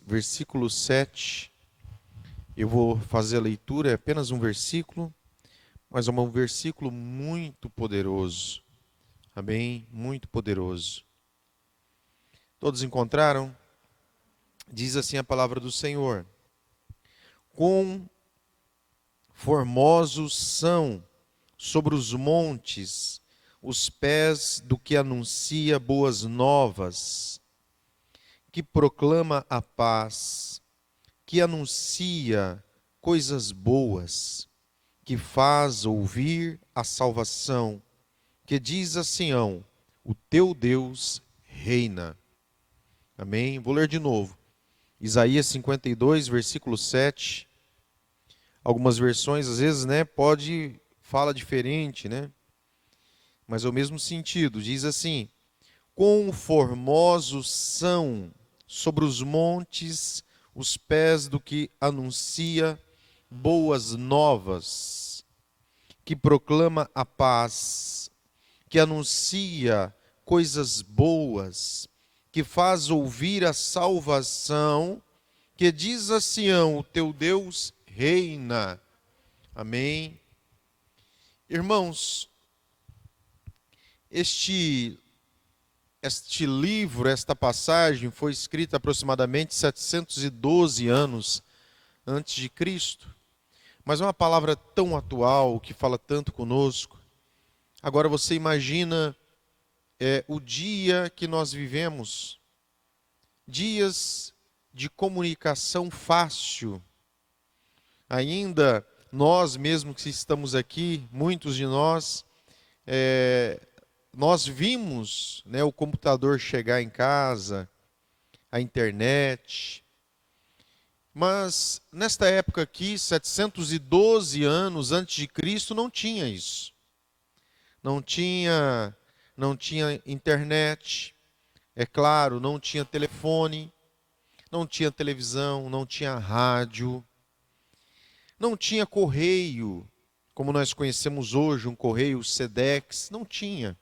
versículo 7. Eu vou fazer a leitura, é apenas um versículo, mas é um versículo muito poderoso. Amém? Muito poderoso. Todos encontraram? Diz assim a palavra do Senhor: Quão formosos são sobre os montes os pés do que anuncia boas novas, que proclama a paz, que anuncia coisas boas, que faz ouvir a salvação, que diz a Sião: o teu Deus reina. Amém? Vou ler de novo. Isaías 52, versículo 7. Algumas versões, às vezes, fala diferente, Mas é o mesmo sentido. Diz assim: quão formosos são sobre os montes os pés do que anuncia boas novas, que proclama a paz, que anuncia coisas boas, que faz ouvir a salvação, que diz a Sião: o teu Deus reina. Amém. Irmãos, este livro, esta passagem foi escrita aproximadamente 712 anos antes de Cristo, mas é uma palavra tão atual, que fala tanto conosco. Agora você imagina o dia que nós vivemos, dias de comunicação fácil. Ainda nós mesmos que estamos aqui, muitos de nós, nós vimos o computador chegar em casa, a internet. Mas nesta época aqui, 712 anos antes de Cristo, não tinha isso. Não tinha internet, é claro, não tinha telefone, não tinha televisão, não tinha rádio, não tinha correio, como nós conhecemos hoje, um correio Sedex, não tinha.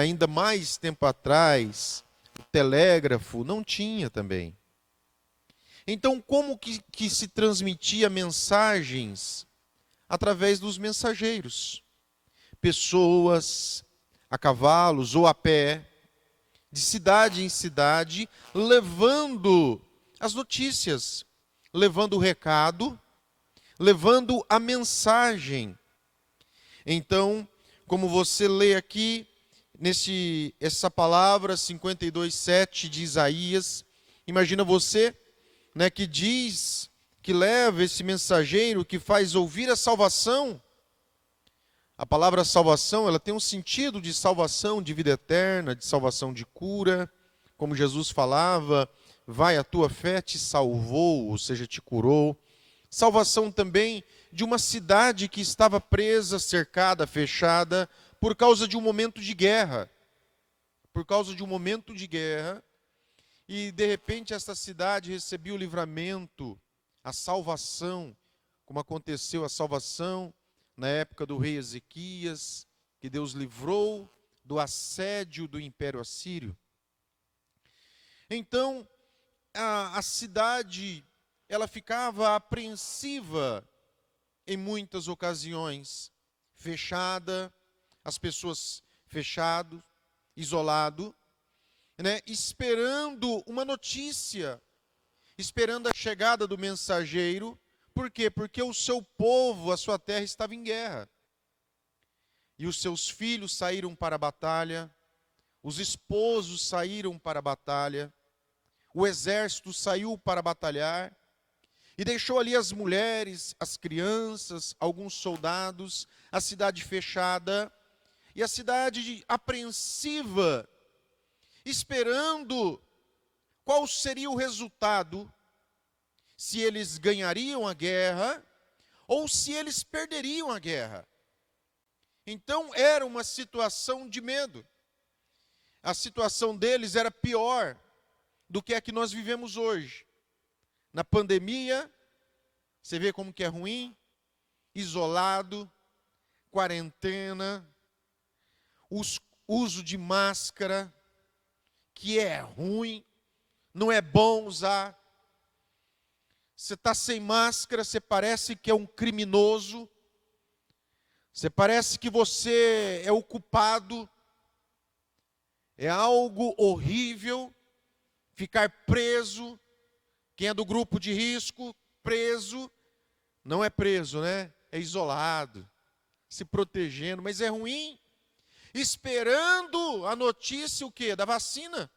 Ainda mais tempo atrás, o telégrafo não tinha também. Então, como que se transmitia mensagens? Através dos mensageiros. Pessoas a cavalos ou a pé, de cidade em cidade, levando as notícias, levando o recado, levando a mensagem. Então, como você lê aqui, essa palavra 52:7 de Isaías, imagina você, que diz, que leva esse mensageiro, que faz ouvir a salvação. A palavra salvação, ela tem um sentido de salvação, de vida eterna, de salvação de cura. Como Jesus falava, vai, a tua fé te salvou, ou seja, te curou. Salvação também de uma cidade que estava presa, cercada, fechada, por causa de um momento de guerra. Por causa de um momento de guerra. E de repente essa cidade recebia o livramento, a salvação, como aconteceu a salvação na época do rei Ezequias, que Deus livrou do assédio do Império Assírio. Então, a cidade, ela ficava apreensiva em muitas ocasiões, fechada, as pessoas fechado, isolado, esperando uma notícia, esperando a chegada do mensageiro. Por quê? Porque o seu povo, a sua terra estava em guerra. E os seus filhos saíram para a batalha, os esposos saíram para a batalha, o exército saiu para batalhar, e deixou ali as mulheres, as crianças, alguns soldados, a cidade fechada, e a cidade apreensiva, esperando qual seria o resultado, se eles ganhariam a guerra ou se eles perderiam a guerra. Então era uma situação de medo. A situação deles era pior do que a que nós vivemos hoje. Na pandemia, você vê como que é ruim, isolado, quarentena, uso de máscara, que é ruim, não é bom usar. Você está sem máscara, você parece que é um criminoso. Você parece que você é o culpado. É algo horrível ficar preso. Quem é do grupo de risco, preso. Não é preso, né? É isolado, se protegendo, mas é ruim. Esperando a notícia o quê? Da vacina.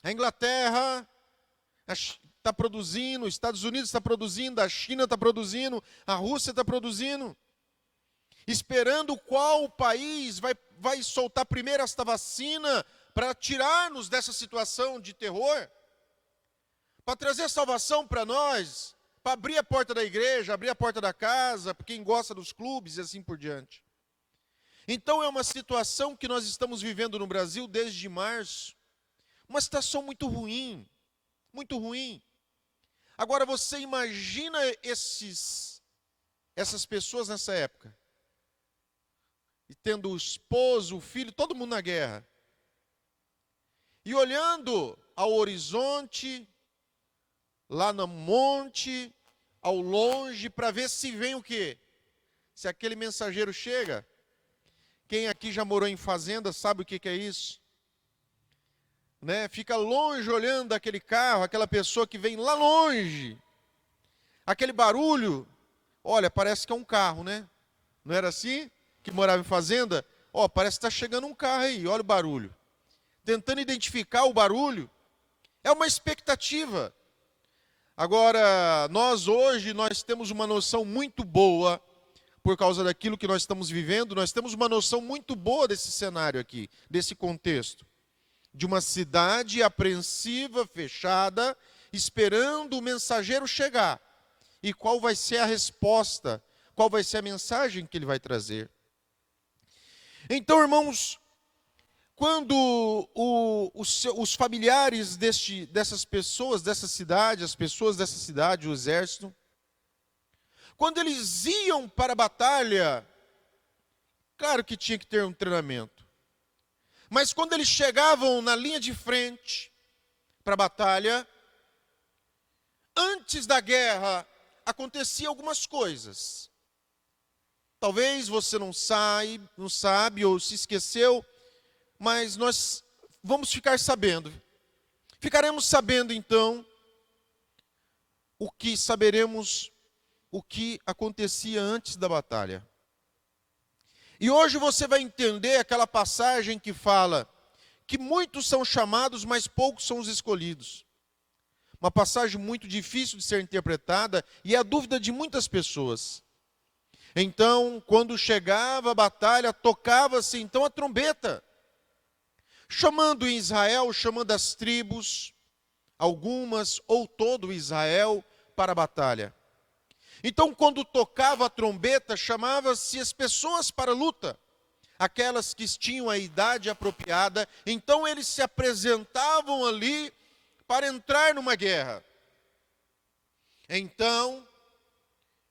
A Inglaterra está produzindo, os Estados Unidos está produzindo, a China está produzindo, a Rússia está produzindo. Esperando qual país vai soltar primeiro esta vacina para tirar-nos dessa situação de terror, para trazer salvação para nós, para abrir a porta da igreja, abrir a porta da casa, para quem gosta dos clubes e assim por diante. Então é uma situação que nós estamos vivendo no Brasil desde março, uma situação muito ruim, muito ruim. Agora você imagina essas pessoas nessa época, e tendo o esposo, o filho, todo mundo na guerra, e olhando ao horizonte, lá no monte, ao longe, para ver se vem o quê? Se aquele mensageiro chega. Quem aqui já morou em fazenda sabe o que é isso? Né? Fica longe olhando aquele carro, aquela pessoa que vem lá longe. Aquele barulho, olha, parece que é um carro, né? Não era assim? Que morava em fazenda? Ó, parece que está chegando um carro aí, olha o barulho. Tentando identificar o barulho, é uma expectativa. Agora, nós temos uma noção muito boa, por causa daquilo que nós estamos vivendo, nós temos uma noção muito boa desse cenário aqui, desse contexto. De uma cidade apreensiva, fechada, esperando o mensageiro chegar. E qual vai ser a resposta? Qual vai ser a mensagem que ele vai trazer? Então, irmãos, quando os familiares dessas pessoas, dessa cidade, as pessoas dessa cidade, o exército, quando eles iam para a batalha, claro que tinha que ter um treinamento, mas quando eles chegavam na linha de frente para a batalha, antes da guerra, acontecia algumas coisas. Talvez você não sabe ou se esqueceu, mas nós vamos ficar sabendo. Ficaremos sabendo então saberemos o que acontecia antes da batalha. E hoje você vai entender aquela passagem que fala que muitos são chamados, mas poucos são os escolhidos. Uma passagem muito difícil de ser interpretada e é a dúvida de muitas pessoas. Então, quando chegava a batalha, tocava-se então a trombeta, chamando em Israel, chamando as tribos, algumas ou todo Israel para a batalha. Então, quando tocava a trombeta, chamava-se as pessoas para a luta, aquelas que tinham a idade apropriada, então eles se apresentavam ali para entrar numa guerra. Então,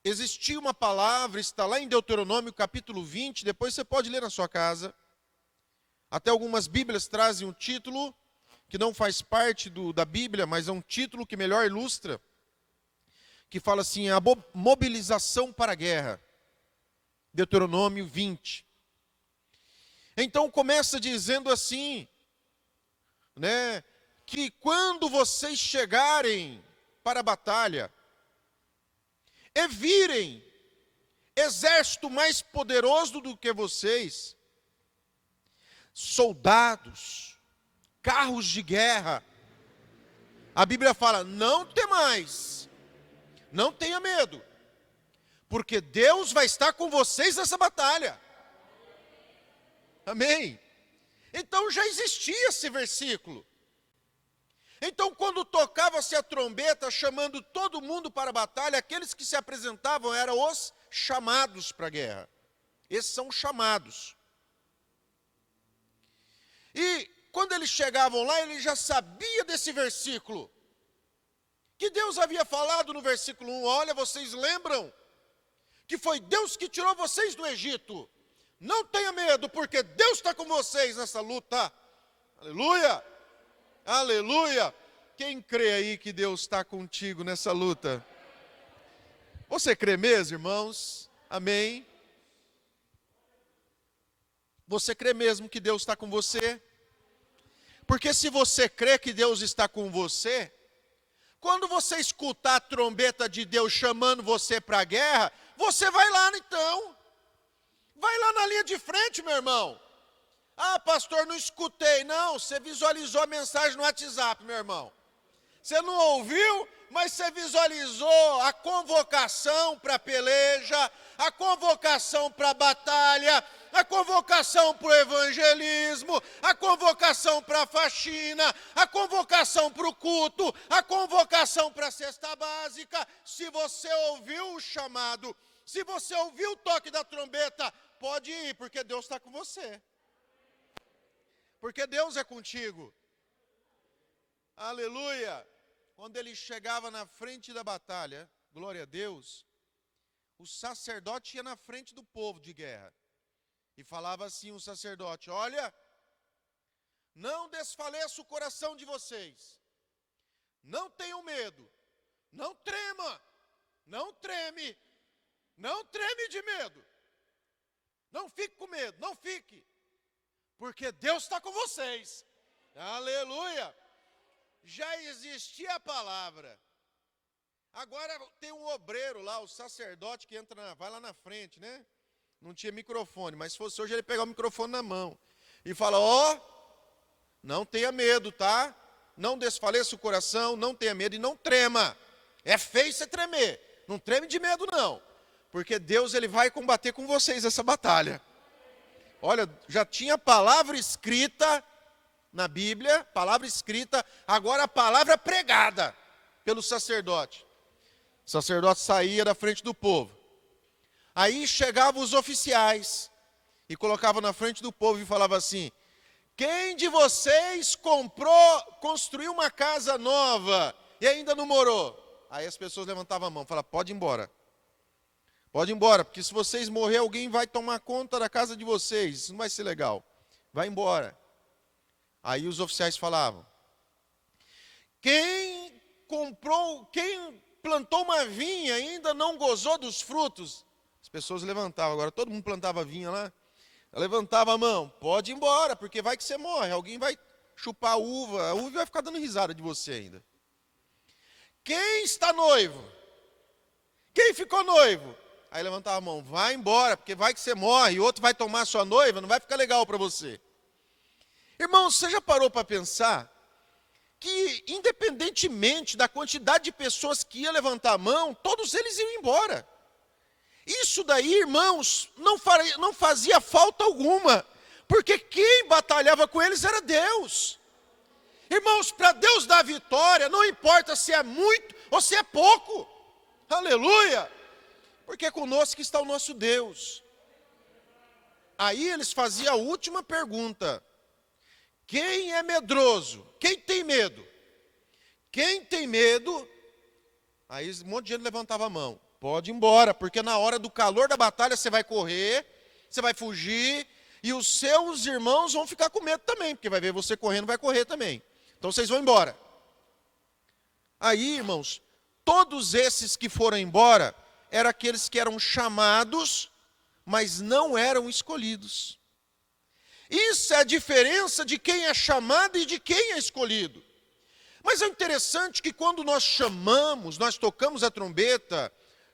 existia uma palavra, está lá em Deuteronômio capítulo 20, depois você pode ler na sua casa. Até algumas Bíblias trazem um título que não faz parte da Bíblia, mas é um título que melhor ilustra, que fala assim, a mobilização para a guerra. Deuteronômio 20. Então começa dizendo assim, né, que quando vocês chegarem para a batalha, e virem exército mais poderoso do que vocês, soldados, carros de guerra, a Bíblia fala, não temais, não tenha medo, porque Deus vai estar com vocês nessa batalha. Amém? Então já existia esse versículo. Então, quando tocava-se a trombeta, chamando todo mundo para a batalha, aqueles que se apresentavam eram os chamados para a guerra. Esses são os chamados. E quando eles chegavam lá, ele já sabia desse versículo, que Deus havia falado no versículo 1, olha, vocês lembram que foi Deus que tirou vocês do Egito. Não tenha medo, porque Deus está com vocês nessa luta. Aleluia! Aleluia! Quem crê aí que Deus está contigo nessa luta? Você crê mesmo, irmãos? Amém? Você crê mesmo que Deus está com você? Porque se você crê que Deus está com você, quando você escutar a trombeta de Deus chamando você para a guerra, você vai lá então. Vai lá na linha de frente, meu irmão. Ah, pastor, não escutei. Não, você visualizou a mensagem no WhatsApp, meu irmão. Você não ouviu, mas você visualizou a convocação para a peleja, a convocação para a batalha, a convocação para o evangelismo, a convocação para a faxina, a convocação para o culto, a convocação para a cesta básica. Se você ouviu o chamado, se você ouviu o toque da trombeta, pode ir, porque Deus está com você. Porque Deus é contigo. Aleluia! Quando ele chegava na frente da batalha, glória a Deus, o sacerdote ia na frente do povo de guerra. E falava assim o sacerdote: olha, não desfaleça o coração de vocês. Não tenham medo. Não trema. Não treme. Não treme de medo. Não fique com medo. Não fique. Porque Deus está com vocês. Aleluia. Já existia a palavra. Agora tem um obreiro lá, o sacerdote que entra, vai lá na frente, né? Não tinha microfone, mas se fosse hoje ele pegar o microfone na mão e fala: ó, não tenha medo, tá? Não desfaleça o coração, não tenha medo e não trema. É feio você tremer, não treme de medo não, porque Deus ele vai combater com vocês essa batalha. Olha, já tinha palavra escrita na Bíblia, palavra escrita, agora a palavra pregada pelo sacerdote. O sacerdote saía da frente do povo. Aí chegavam os oficiais e colocavam na frente do povo e falava assim: quem de vocês construiu uma casa nova e ainda não morou? Aí as pessoas levantavam a mão e falavam: pode ir embora. Pode ir embora, porque se vocês morrer, alguém vai tomar conta da casa de vocês. Isso não vai ser legal. Vai embora. Aí os oficiais falavam: quem plantou uma vinha e ainda não gozou dos frutos? As pessoas levantavam, agora todo mundo plantava vinha lá. Levantava a mão: pode ir embora, porque vai que você morre. Alguém vai chupar a uva vai ficar dando risada de você ainda. Quem está noivo? Quem ficou noivo? Aí levantava a mão: vai embora, porque vai que você morre, e outro vai tomar sua noiva, não vai ficar legal para você. Irmão, você já parou para pensar que, independentemente da quantidade de pessoas que ia levantar a mão, todos eles iam embora? Isso daí, irmãos, não fazia falta alguma, porque quem batalhava com eles era Deus. Irmãos, para Deus dar vitória, não importa se é muito ou se é pouco. Aleluia! Porque é conosco que está o nosso Deus. Aí eles faziam a última pergunta: quem é medroso? Quem tem medo? Quem tem medo? Aí um monte de gente levantava a mão: pode ir embora, porque na hora do calor da batalha você vai correr, você vai fugir, e os seus irmãos vão ficar com medo também, porque vai ver você correndo, vai correr também. Então vocês vão embora. Aí, irmãos, todos esses que foram embora eram aqueles que eram chamados, mas não eram escolhidos. Isso é a diferença de quem é chamado e de quem é escolhido. Mas é interessante que quando nós chamamos, nós tocamos a trombeta,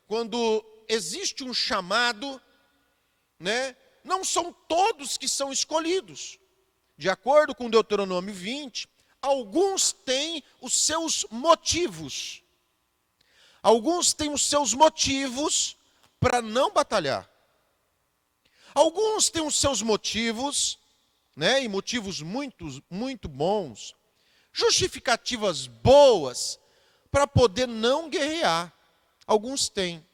quando existe um chamado, né, não são todos que são escolhidos. De acordo com Deuteronômio 20, alguns têm os seus motivos. Alguns têm os seus motivos para não batalhar. Alguns têm os seus motivos, né, e motivos muito bons, justificativas boas para poder não guerrear. Alguns têm.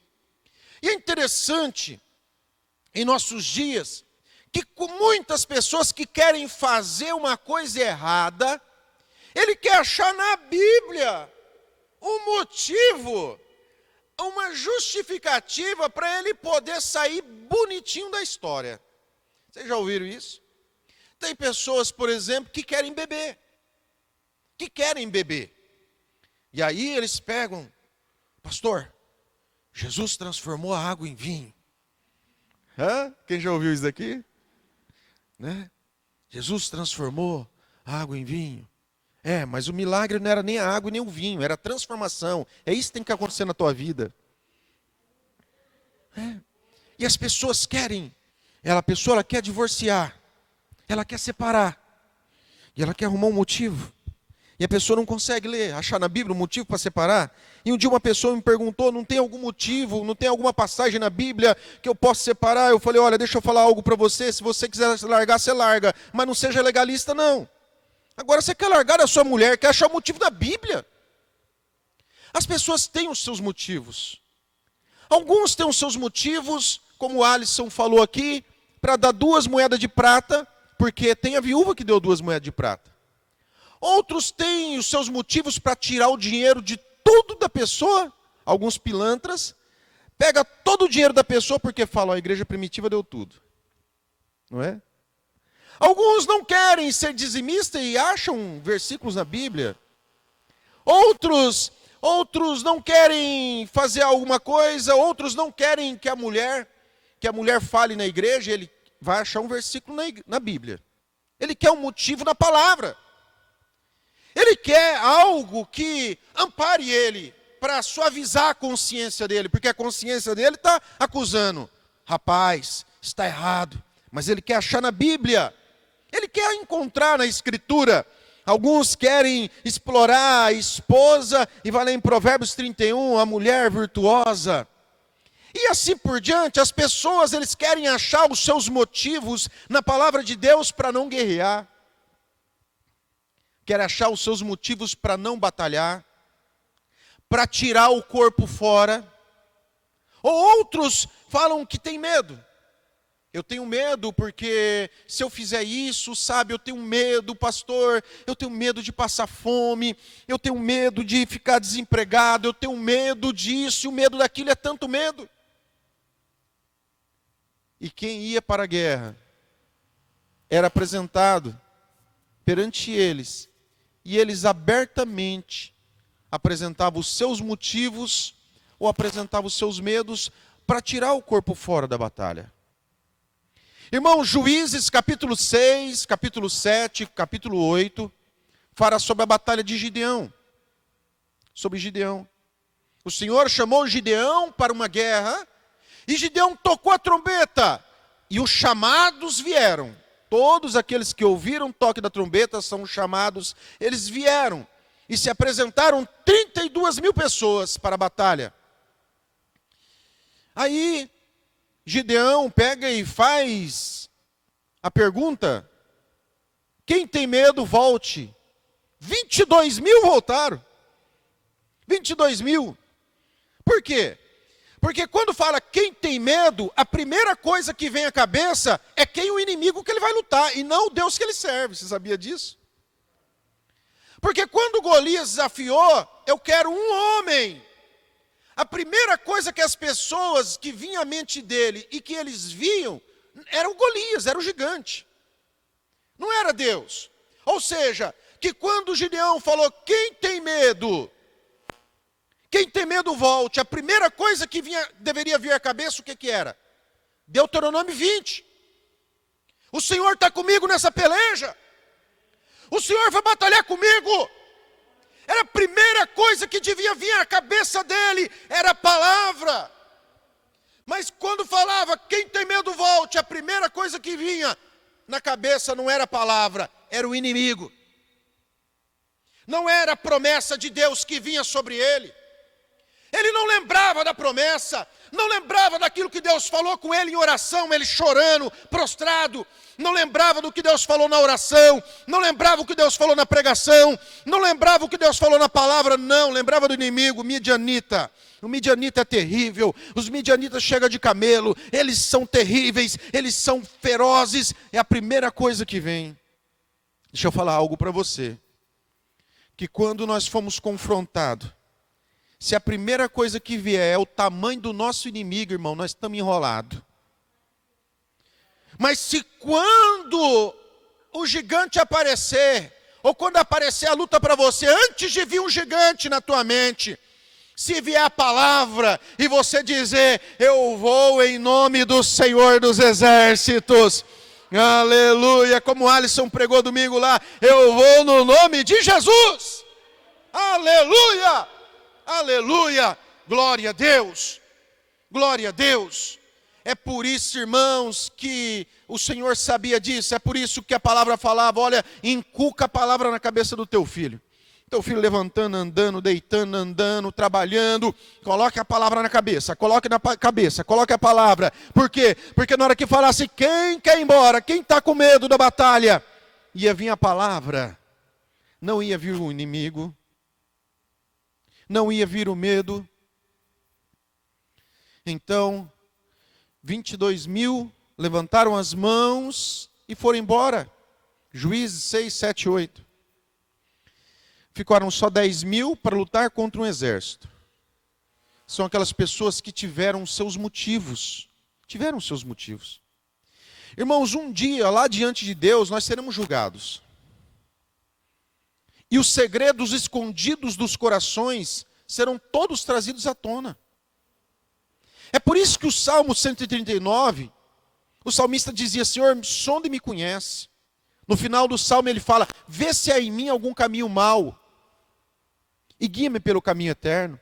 E é interessante, em nossos dias, que com muitas pessoas que querem fazer uma coisa errada, ele quer achar na Bíblia um motivo, uma justificativa para ele poder sair bonitinho da história. Vocês já ouviram isso? Tem pessoas, por exemplo, que querem beber. que querem beber. E aí eles pegam, pastor, Jesus transformou a água em vinho. Quem já ouviu isso daqui? Né? Jesus transformou a água em vinho. Mas o milagre não era nem a água nem o vinho, era a transformação. É isso que tem que acontecer na tua vida. E as pessoas querem, a pessoa quer divorciar, ela quer separar, e ela quer arrumar um motivo. E a pessoa não consegue achar na Bíblia um motivo para separar. E um dia uma pessoa me perguntou, não tem algum motivo, não tem alguma passagem na Bíblia que eu possa separar? Eu falei, olha, deixa eu falar algo para você, se você quiser largar, você larga, mas não seja legalista não. Agora você quer largar a sua mulher, quer achar o motivo da Bíblia. As pessoas têm os seus motivos. Alguns têm os seus motivos, como o Alisson falou aqui, para dar 2 moedas de prata, porque tem a viúva que deu 2 moedas de prata. Outros têm os seus motivos para tirar o dinheiro de tudo da pessoa, alguns pilantras, pega todo o dinheiro da pessoa porque falam, a igreja primitiva deu tudo. Não é? Alguns não querem ser dizimistas e acham versículos na Bíblia. Outros não querem fazer alguma coisa, outros não querem que a mulher fale na igreja, ele vai achar um versículo na Bíblia. Ele quer um motivo na palavra. Ele quer algo que ampare ele, para suavizar a consciência dele, porque a consciência dele está acusando. Rapaz, está errado, mas ele quer achar na Bíblia. Ele quer encontrar na Escritura. Alguns querem explorar a esposa, e vai lá em Provérbios 31, a mulher virtuosa. E assim por diante, as pessoas eles querem achar os seus motivos na palavra de Deus para não guerrear. Querem achar os seus motivos para não batalhar, para tirar o corpo fora. Ou outros falam que tem medo. Eu tenho medo porque se eu fizer isso, sabe, eu tenho medo, pastor, eu tenho medo de passar fome, eu tenho medo de ficar desempregado, eu tenho medo disso, e o medo daquilo é tanto medo. E quem ia para a guerra era apresentado perante eles, e eles abertamente apresentavam os seus motivos ou apresentavam os seus medos para tirar o corpo fora da batalha. Irmãos, Juízes capítulo 6, capítulo 7, capítulo 8, fala sobre a batalha de Gideão. Sobre Gideão. O Senhor chamou Gideão para uma guerra, e Gideão tocou a trombeta, e os chamados vieram. Todos aqueles que ouviram o toque da trombeta são chamados, eles vieram e se apresentaram 32.000 pessoas para a batalha. Aí, Gideão pega e faz a pergunta, quem tem medo, volte. 22.000 voltaram. 22.000. Por quê? Porque quando fala quem tem medo, a primeira coisa que vem à cabeça é quem o inimigo que ele vai lutar, e não o Deus que ele serve. Você sabia disso? Porque quando Golias desafiou, eu quero um homem. A primeira coisa que as pessoas que vinham à mente dele e que eles viam, era o Golias, era o gigante. Não era Deus. Ou seja, que quando Gideão falou, quem tem medo volte, a primeira coisa que deveria vir à cabeça, o que era? Deuteronômio 20. O Senhor está comigo nessa peleja. O Senhor vai batalhar comigo. Era a primeira coisa que devia vir à cabeça dele, era a palavra. Mas quando falava, quem tem medo volte, a primeira coisa que vinha na cabeça não era a palavra, era o inimigo. Não era a promessa de Deus que vinha sobre ele. Ele não lembrava da promessa, não lembrava daquilo que Deus falou com ele em oração, ele chorando, prostrado. Não lembrava do que Deus falou na oração, não lembrava o que Deus falou na pregação, não lembrava o que Deus falou na palavra, não, lembrava do inimigo, midianita. O midianita é terrível, os midianitas chegam de camelo, eles são terríveis, eles são ferozes, é a primeira coisa que vem. Deixa eu falar algo para você, que quando nós fomos confrontados, se a primeira coisa que vier é o tamanho do nosso inimigo, irmão, nós estamos enrolados. Mas se quando o gigante aparecer, ou quando aparecer a luta para você, antes de vir um gigante na tua mente, se vier a palavra e você dizer, eu vou em nome do Senhor dos Exércitos, aleluia, como Alisson pregou domingo lá, eu vou no nome de Jesus, aleluia, aleluia, glória a Deus, glória a Deus. É por isso, irmãos, que o Senhor sabia disso, é por isso que a palavra falava, olha, inculca a palavra na cabeça do teu filho. Teu filho levantando, andando, deitando, andando, trabalhando, coloque a palavra na cabeça, coloque na cabeça, coloque a palavra. Por quê? Porque na hora que falasse, quem quer ir embora, quem está com medo da batalha, ia vir a palavra, não ia vir o inimigo, não ia vir o medo. Então, 22.000 levantaram as mãos e foram embora. Juízes 6, 7, 8. Ficaram só 10.000 para lutar contra um exército. São aquelas pessoas que tiveram seus motivos. Tiveram seus motivos. Irmãos, um dia lá diante de Deus nós seremos julgados. E os segredos escondidos dos corações serão todos trazidos à tona. É por isso que o Salmo 139, o salmista dizia, Senhor, sonda e me conhece. No final do Salmo ele fala, vê se há em mim algum caminho mau e guia-me pelo caminho eterno.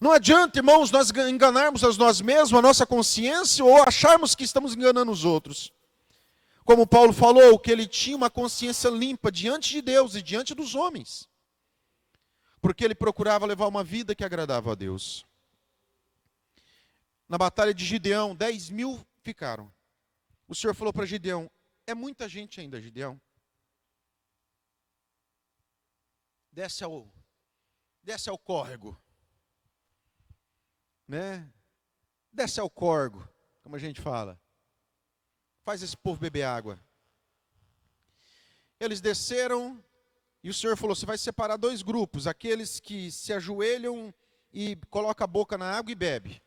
Não adianta, irmãos, nós enganarmos a nós mesmos, a nossa consciência, ou acharmos que estamos enganando os outros. Como Paulo falou, que ele tinha uma consciência limpa diante de Deus e diante dos homens. Porque ele procurava levar uma vida que agradava a Deus. Na batalha de Gideão, 10.000 ficaram. O Senhor falou para Gideão, é muita gente ainda, Gideão. Desce ao córrego. Né? Desce ao corgo, como a gente fala. Faz esse povo beber água. Eles desceram e o Senhor falou, você vai separar 2 grupos. Aqueles que se ajoelham e colocam a boca na água e bebe.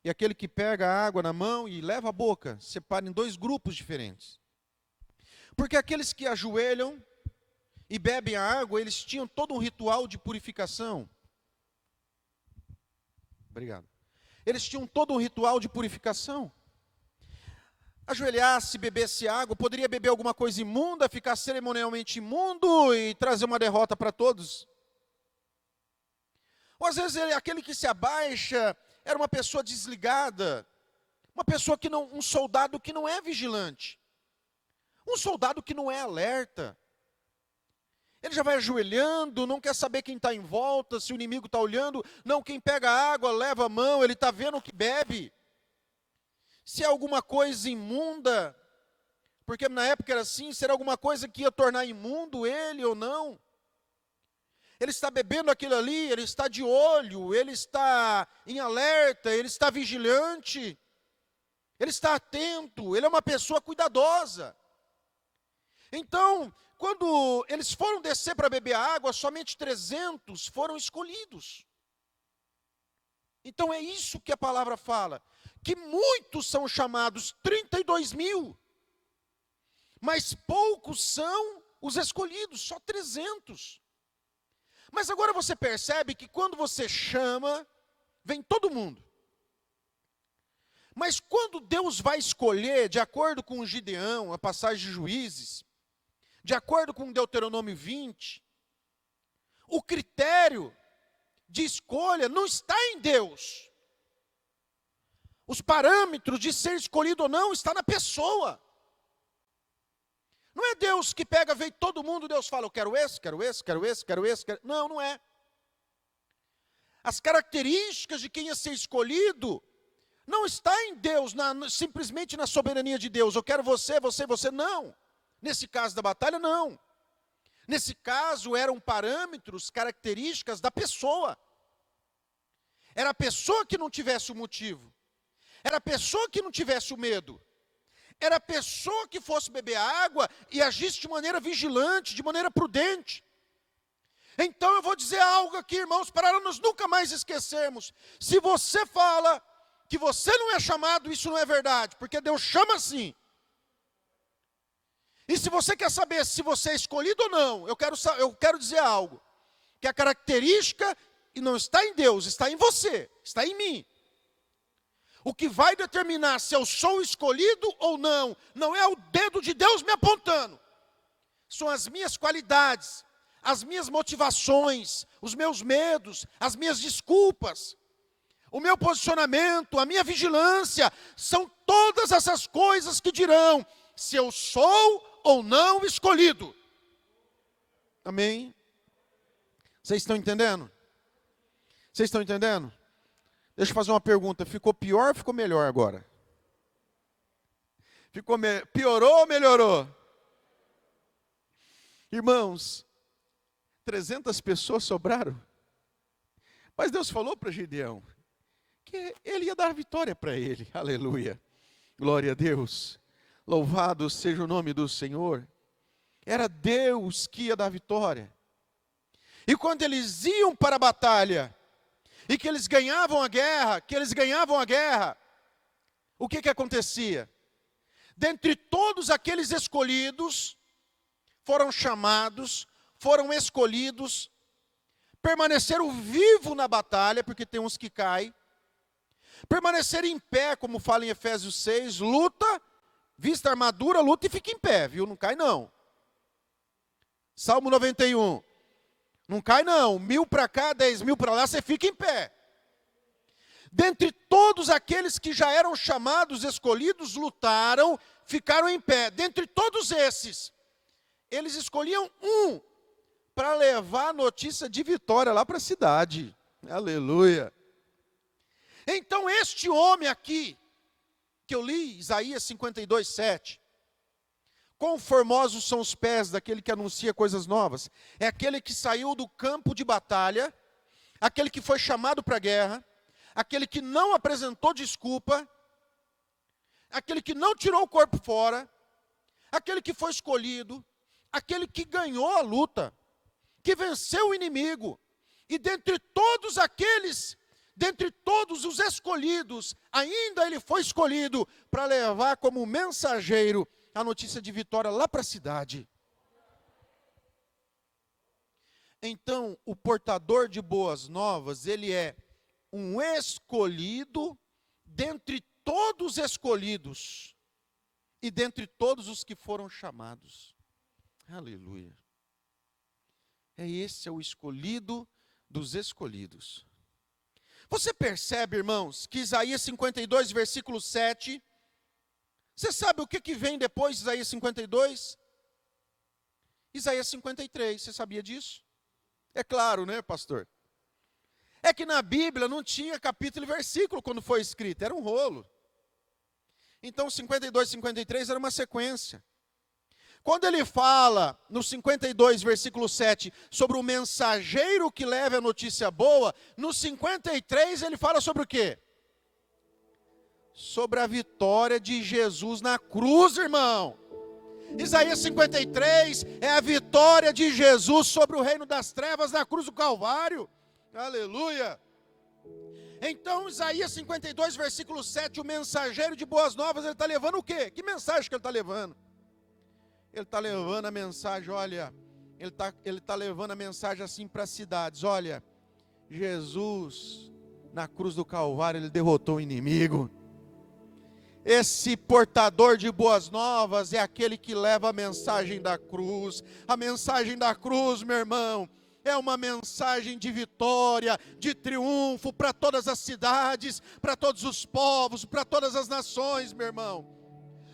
E aquele que pega a água na mão e leva a boca, separa em 2 grupos diferentes. Porque aqueles que ajoelham e bebem a água, eles tinham todo um ritual de purificação. Obrigado. Eles tinham todo um ritual de purificação. Ajoelhar-se, bebesse água, poderia beber alguma coisa imunda, ficar cerimonialmente imundo e trazer uma derrota para todos. Ou às vezes aquele que se abaixa era uma pessoa desligada, uma pessoa que não, um soldado que não é vigilante, um soldado que não é alerta. Ele já vai ajoelhando, não quer saber quem está em volta, se o inimigo está olhando. Não, quem pega a água, leva a mão, ele está vendo o que bebe. Se é alguma coisa imunda, porque na época era assim, se era alguma coisa que ia tornar imundo ele ou não. Ele está bebendo aquilo ali, ele está de olho, ele está em alerta, ele está vigilante, ele está atento, ele é uma pessoa cuidadosa. Então, quando eles foram descer para beber água, somente 300 foram escolhidos. Então é isso que a palavra fala, que muitos são chamados, 32.000, mas poucos são os escolhidos, só 300. Mas agora você percebe que quando você chama, vem todo mundo. Mas quando Deus vai escolher, de acordo com Gideão, a passagem de Juízes, de acordo com Deuteronômio 20, o critério de escolha não está em Deus. Os parâmetros de ser escolhido ou não está na pessoa. Não é Deus que pega, vê todo mundo, Deus fala, eu quero esse, quero esse, quero esse, quero esse. Não, não é. As características de quem ia ser escolhido não está em Deus, simplesmente na soberania de Deus. Eu quero você, você, você. Não. Nesse caso da batalha, não. Nesse caso, eram parâmetros, características da pessoa. Era a pessoa que não tivesse o motivo. Era a pessoa que não tivesse o medo. Era a pessoa que fosse beber água e agisse de maneira vigilante, de maneira prudente. Então eu vou dizer algo aqui, irmãos, para nós nunca mais esquecermos. Se você fala que você não é chamado, isso não é verdade, porque Deus chama assim. E se você quer saber se você é escolhido ou não, eu quero dizer algo. Que a característica não está em Deus, está em você, está em mim. O que vai determinar se eu sou escolhido ou não, não é o dedo de Deus me apontando. São as minhas qualidades, as minhas motivações, os meus medos, as minhas desculpas, o meu posicionamento, a minha vigilância. São todas essas coisas que dirão se eu sou ou não escolhido. Amém? Vocês estão entendendo? Vocês estão entendendo? Deixa eu fazer uma pergunta. Ficou pior ou ficou melhor agora? Piorou ou melhorou? Irmãos, 300 pessoas sobraram. Mas Deus falou para Gideão que ele ia dar vitória para ele. Aleluia. Glória a Deus. Louvado seja o nome do Senhor. Era Deus que ia dar vitória. E quando eles iam para a batalha, e que eles ganhavam a guerra, o que acontecia? Dentre todos aqueles escolhidos, foram chamados, foram escolhidos, permaneceram vivos na batalha, porque tem uns que caem, permaneceram em pé, como fala em Efésios 6, luta, vista a armadura, luta e fica em pé, viu? Não cai não. Salmo 91. Não cai não, 1000 para cá, 10.000 para lá, você fica em pé. Dentre todos aqueles que já eram chamados, escolhidos, lutaram, ficaram em pé. Dentre todos esses, eles escolhiam um para levar a notícia de vitória lá para a cidade. Aleluia. Então este homem aqui, que eu li, Isaías 52:7, quão formosos são os pés daquele que anuncia coisas novas. É aquele que saiu do campo de batalha, aquele que foi chamado para a guerra, aquele que não apresentou desculpa, aquele que não tirou o corpo fora, aquele que foi escolhido, aquele que ganhou a luta, que venceu o inimigo. E dentre todos os escolhidos, ainda ele foi escolhido para levar como mensageiro a notícia de vitória lá para a cidade. Então, o portador de boas novas, ele é um escolhido dentre todos os escolhidos e dentre todos os que foram chamados. Aleluia. Esse é o escolhido dos escolhidos. Você percebe, irmãos, que Isaías 52, versículo 7... Você sabe o que vem depois de Isaías 52? Isaías 53, você sabia disso? É claro, né, pastor? É que na Bíblia não tinha capítulo e versículo quando foi escrito, era um rolo. Então 52 e 53 era uma sequência. Quando ele fala no 52, versículo 7, sobre o mensageiro que leva a notícia boa, no 53 ele fala sobre o quê? Sobre a vitória de Jesus na cruz, irmão. Isaías 53 é a vitória de Jesus sobre o reino das trevas na cruz do Calvário. Aleluia. Então, Isaías 52, versículo 7, o mensageiro de boas novas, ele está levando o quê? Que mensagem que ele está levando? Ele está levando a mensagem, olha, ele tá levando a mensagem assim para as cidades, olha, Jesus, na cruz do Calvário, ele derrotou o inimigo. Esse portador de boas novas é aquele que leva a mensagem da cruz. A mensagem da cruz, meu irmão, é uma mensagem de vitória, de triunfo para todas as cidades, para todos os povos, para todas as nações, meu irmão.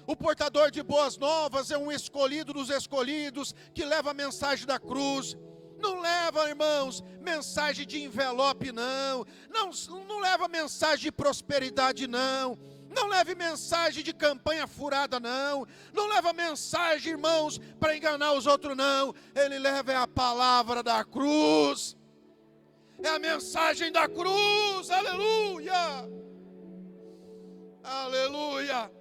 O portador de boas novas é um escolhido dos escolhidos que leva a mensagem da cruz. Não leva, irmãos, mensagem de envelope, não. Não leva mensagem de prosperidade, não. Não leve mensagem de campanha furada, não. Não leva mensagem, irmãos, para enganar os outros, não. Ele leva a palavra da cruz. É a mensagem da cruz, aleluia. Aleluia.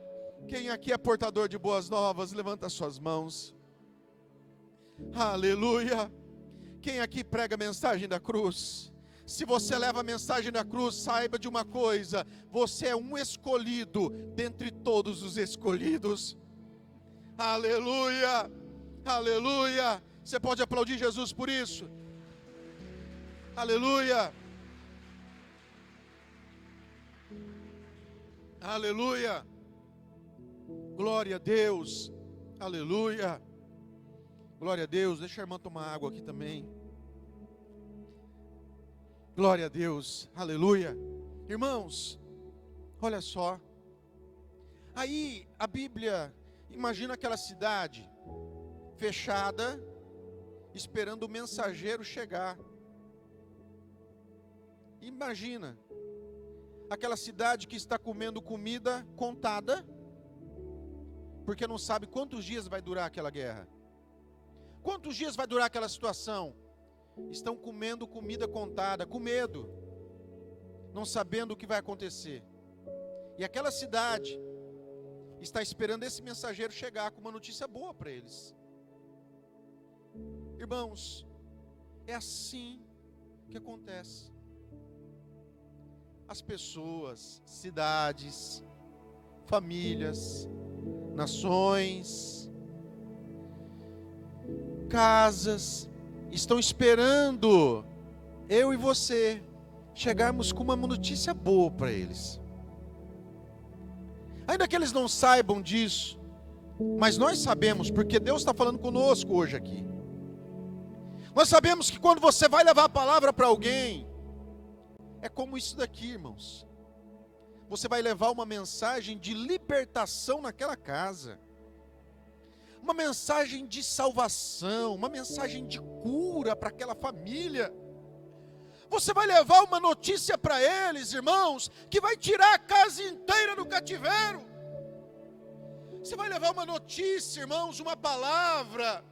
Quem aqui é portador de boas novas, levanta suas mãos. Aleluia. Quem aqui prega a mensagem da cruz? Se você leva a mensagem da cruz, saiba de uma coisa: você é um escolhido dentre todos os escolhidos. Aleluia, aleluia. Você pode aplaudir Jesus por isso? Aleluia, aleluia. Glória a Deus, aleluia. Glória a Deus. Deixa a irmã tomar água aqui também. Glória a Deus, aleluia. Irmãos, olha só. Aí a Bíblia, imagina aquela cidade fechada, esperando o mensageiro chegar. Imagina aquela cidade que está comendo comida contada, porque não sabe quantos dias vai durar aquela guerra. Quantos dias vai durar aquela situação? Estão comendo comida contada, com medo, não sabendo o que vai acontecer. E aquela cidade está esperando esse mensageiro chegar com uma notícia boa para eles. Irmãos, é assim que acontece. As pessoas, cidades, famílias, nações, casas, estão esperando eu e você chegarmos com uma notícia boa para eles. Ainda que eles não saibam disso, mas nós sabemos, porque Deus está falando conosco hoje aqui. Nós sabemos que quando você vai levar a palavra para alguém, é como isso daqui, irmãos. Você vai levar uma mensagem de libertação naquela casa, uma mensagem de salvação, uma mensagem de cura para aquela família. Você vai levar uma notícia para eles, irmãos, que vai tirar a casa inteira do cativeiro. Você vai levar uma notícia, irmãos, uma palavra,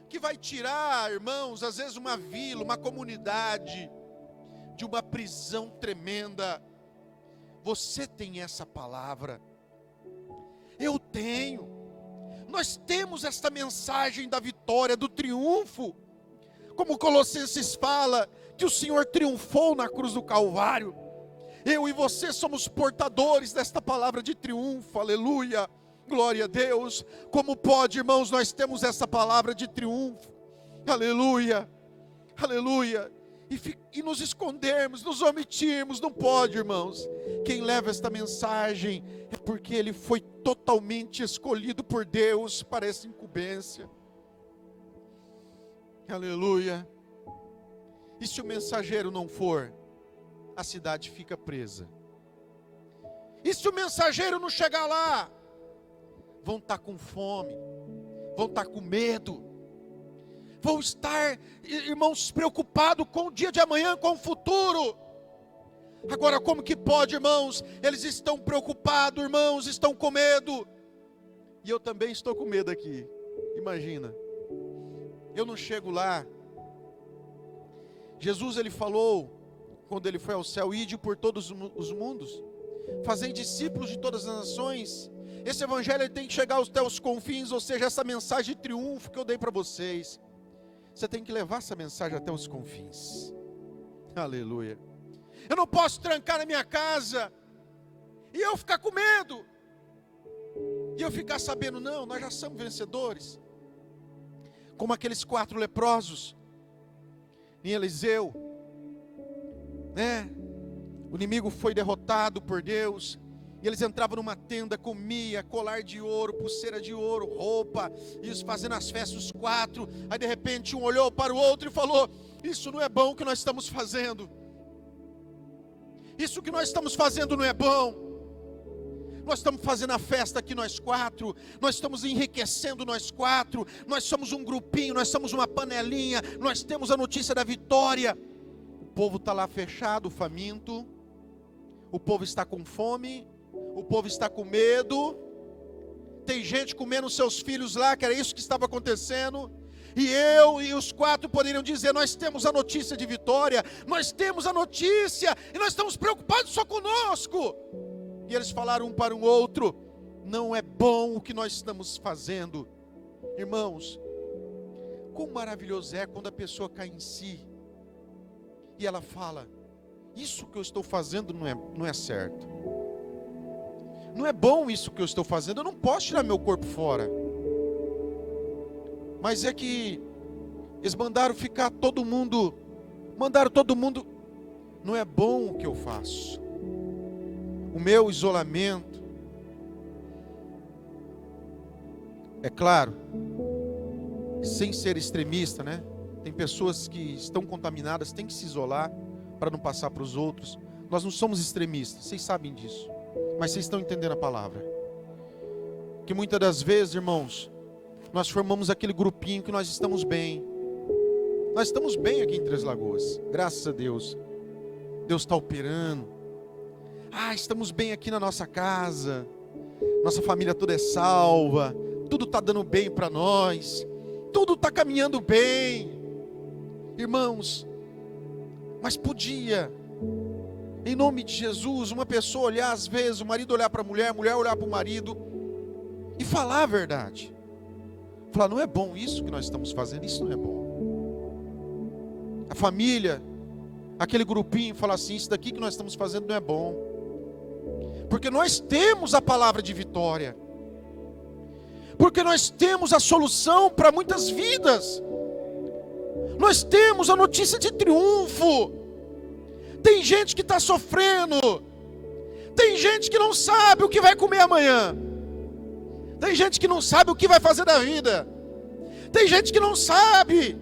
que vai tirar, irmãos, às vezes uma vila, uma comunidade, de uma prisão tremenda. Você tem essa palavra. Eu tenho. Nós temos esta mensagem da vitória, do triunfo. Como Colossenses fala, que o Senhor triunfou na cruz do Calvário. Eu e você somos portadores desta palavra de triunfo, aleluia, glória a Deus. Como pode, irmãos, nós temos essa palavra de triunfo, aleluia, aleluia, e nos escondermos, nos omitirmos? Não pode, irmãos. Quem leva esta mensagem é porque ele foi totalmente escolhido por Deus para essa incumbência, aleluia. E se o mensageiro não for, a cidade fica presa. E se o mensageiro não chegar lá, vão estar com fome, vão estar com medo, vão estar, irmãos, preocupados com o dia de amanhã, com o futuro. Agora, como que pode, irmãos? Eles estão preocupados, irmãos, estão com medo. E eu também estou com medo aqui. Imagina, eu não chego lá. Jesus, ele falou, quando ele foi ao céu: ide por todos os mundos, fazei discípulos de todas as nações. Esse evangelho ele tem que chegar até os confins, ou seja, essa mensagem de triunfo que eu dei para vocês, você tem que levar essa mensagem até os confins, aleluia. Eu não posso trancar na minha casa, e eu ficar com medo, e eu ficar sabendo, não, nós já somos vencedores, como aqueles 4 leprosos, em Eliseu, né? O inimigo foi derrotado por Deus, e eles entravam numa tenda, comia colar de ouro, pulseira de ouro, roupa, e eles fazendo as festas, os 4, aí de repente um olhou para o outro e falou: isso não é bom o que nós estamos fazendo, isso que nós estamos fazendo não é bom. Nós estamos fazendo a festa aqui nós 4, nós estamos enriquecendo nós 4, nós somos um grupinho, nós somos uma panelinha, nós temos a notícia da vitória. O povo está lá fechado, faminto, o povo está com fome, o povo está com medo, tem gente comendo seus filhos lá, que era isso que estava acontecendo. E eu e os 4 poderiam dizer: nós temos a notícia de vitória, nós temos a notícia, e nós estamos preocupados só conosco. E eles falaram um para o outro: não é bom o que nós estamos fazendo. Irmãos, quão maravilhoso é quando a pessoa cai em si, e ela fala: isso que eu estou fazendo não é certo, não é bom isso que eu estou fazendo, eu não posso tirar meu corpo fora, Mas é que eles mandaram ficar todo mundo, mandaram todo mundo. Não é bom o que eu faço. O meu isolamento, é claro, sem ser extremista, né? Tem pessoas que estão contaminadas, têm que se isolar para não passar para os outros. Nós não somos extremistas, vocês sabem disso. Mas vocês estão entendendo a palavra. Que muitas das vezes, irmãos, nós formamos aquele grupinho que nós estamos bem. Nós estamos bem aqui em Três Lagoas, graças a Deus. Deus está operando. Estamos bem aqui na nossa casa. Nossa família toda é salva. Tudo está dando bem para nós. Tudo está caminhando bem. Irmãos, mas podia, em nome de Jesus, uma pessoa olhar às vezes, o marido olhar para a mulher olhar para o marido e falar a verdade. Falar, não é bom isso que nós estamos fazendo, isso não é bom. A família, aquele grupinho, falar assim, isso daqui que nós estamos fazendo não é bom. Porque nós temos a palavra de vitória. Porque nós temos a solução para muitas vidas. Nós temos a notícia de triunfo. Tem gente que está sofrendo. Tem gente que não sabe o que vai comer amanhã. Tem gente que não sabe o que vai fazer da vida. Tem gente que não sabe.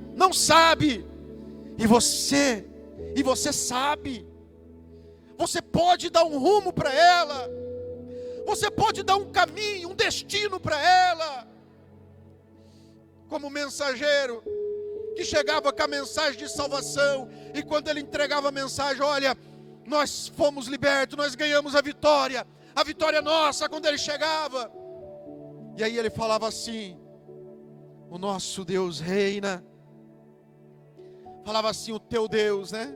E você sabe. Você pode dar um rumo para ela. Você pode dar um caminho, um destino para ela. Como mensageiro que chegava com a mensagem de salvação, e quando ele entregava a mensagem, olha, nós fomos libertos, nós ganhamos a vitória nossa, quando ele chegava. E aí ele falava assim, o nosso Deus reina. Falava assim, o teu Deus, né?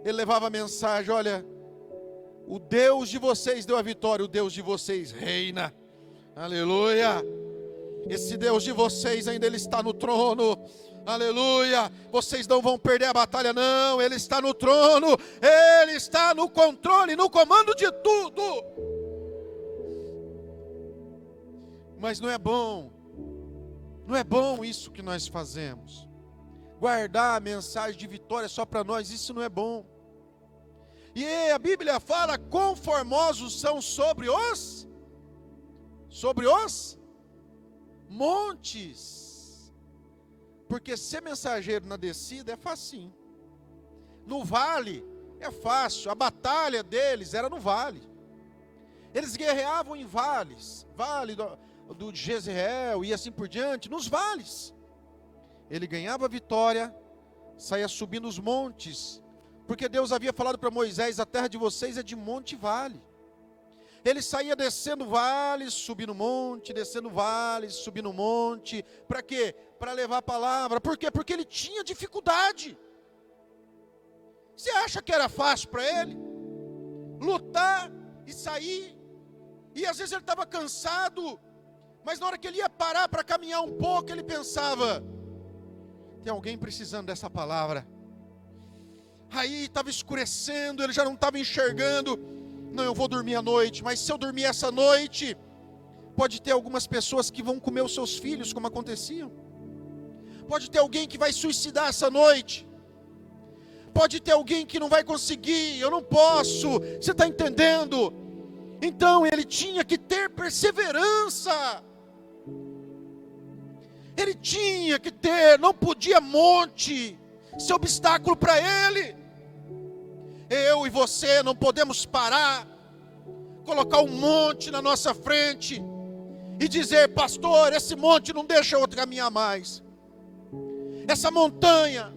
Ele levava a mensagem, olha, o Deus de vocês deu a vitória, o Deus de vocês reina. Aleluia. Esse Deus de vocês ainda ele está no trono. Aleluia. Vocês não vão perder a batalha não. Ele está no trono. Ele está no controle, no comando de tudo. Mas não é bom. Não é bom isso que nós fazemos. Guardar a mensagem de vitória só para nós, isso não é bom. E a Bíblia fala, quão formosos são sobre os montes. Porque ser mensageiro na descida é facinho. No vale é fácil. A batalha deles era no vale. Eles guerreavam em vales. Vale do Jezreel e assim por diante. Nos vales. Ele ganhava a vitória, saía subindo os montes. Porque Deus havia falado para Moisés, a terra de vocês é de monte e vale. Ele saía descendo vales, subindo monte, descendo vales, subindo monte. Para quê? Para levar a palavra. Por quê? Porque ele tinha dificuldade. Você acha que era fácil para ele? Lutar e sair. E às vezes ele estava cansado. Mas na hora que ele ia parar para caminhar um pouco, ele pensava, tem alguém precisando dessa palavra. Aí estava escurecendo, ele já não estava enxergando. Não, eu vou dormir à noite, mas se eu dormir essa noite, pode ter algumas pessoas que vão comer os seus filhos, como acontecia. Pode ter alguém que vai suicidar essa noite. Pode ter alguém que não vai conseguir, eu não posso. Você está entendendo? Então ele tinha que ter perseverança. Ele tinha que ter, não podia monte ser obstáculo para ele. Eu e você não podemos parar, colocar um monte na nossa frente e dizer, pastor, esse monte não deixa eu caminhar mais. Essa montanha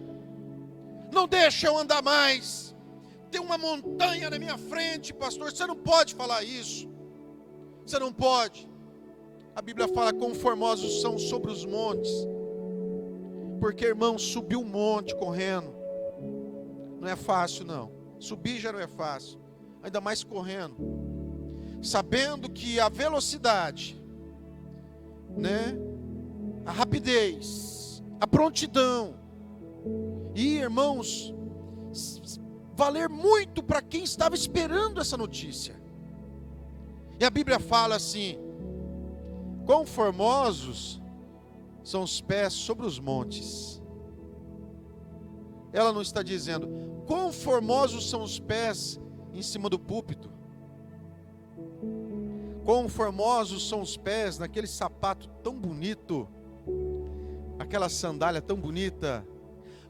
não deixa eu andar mais. Tem uma montanha na minha frente, pastor, você não pode falar isso. Você não pode. A Bíblia fala, quão formosos são sobre os montes. Porque, irmão, subir um monte correndo não é fácil não. Subir já não é fácil, ainda mais correndo, sabendo que a velocidade, né, a rapidez, a prontidão, e irmãos, valer muito para quem estava esperando essa notícia. E a Bíblia fala assim, quão formosos são os pés sobre os montes. Ela não está dizendo, quão formosos são os pés em cima do púlpito. Quão formosos são os pés naquele sapato tão bonito, aquela sandália tão bonita.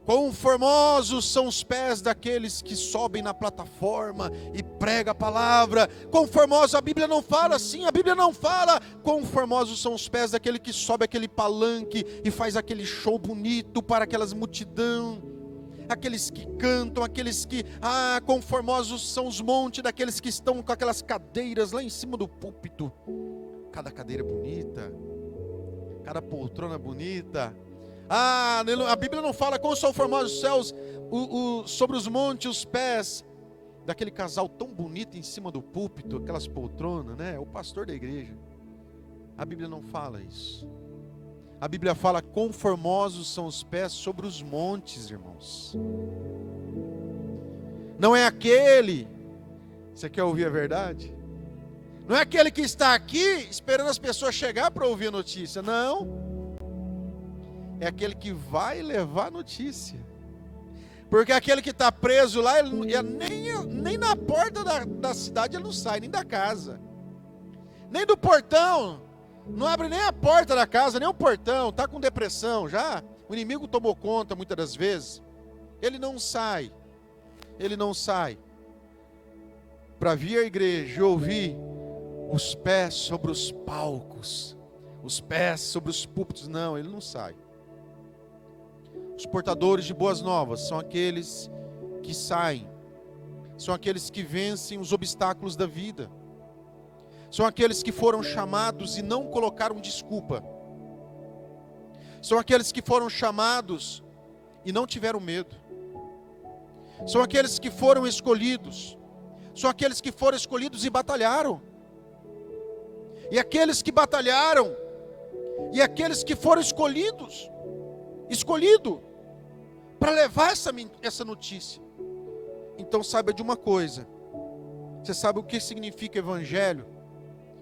Quão formosos são os pés daqueles que sobem na plataforma e pregam a palavra. Quão formosos, a Bíblia não fala assim, a Bíblia não fala. Quão formosos são os pés daquele que sobe aquele palanque e faz aquele show bonito para aquelas multidão. Aqueles que cantam, aqueles que, quão formosos são os montes daqueles que estão com aquelas cadeiras lá em cima do púlpito. Cada cadeira bonita, cada poltrona bonita. A Bíblia não fala como são formosos os céus, sobre os montes, os pés daquele casal tão bonito em cima do púlpito, aquelas poltronas, né? O pastor da igreja. A Bíblia não fala isso. A Bíblia fala quão formosos são os pés sobre os montes, irmãos. Não é aquele, você quer ouvir a verdade? Não é aquele que está aqui esperando as pessoas chegar para ouvir a notícia, não. É aquele que vai levar a notícia. Porque aquele que está preso lá, nem na porta da cidade ele não sai, nem da casa. Nem do portão. Não abre nem a porta da casa, nem o portão. Está com depressão já. O inimigo tomou conta muitas das vezes. Ele não sai. Ele não sai para vir à igreja e ouvir os pés sobre os palcos. Os pés sobre os púlpitos. Não, ele não sai. Os portadores de boas novas são aqueles que saem, são aqueles que vencem os obstáculos da vida, são aqueles que foram chamados e não colocaram desculpa, são aqueles que foram chamados e não tiveram medo, são aqueles que foram escolhidos, são aqueles que foram escolhidos e batalharam, e aqueles que batalharam, e aqueles que foram escolhido para levar essa notícia. Então saiba de uma coisa, você sabe o que significa evangelho?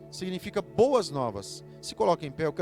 Significa boas novas. Se coloca em pé, eu quero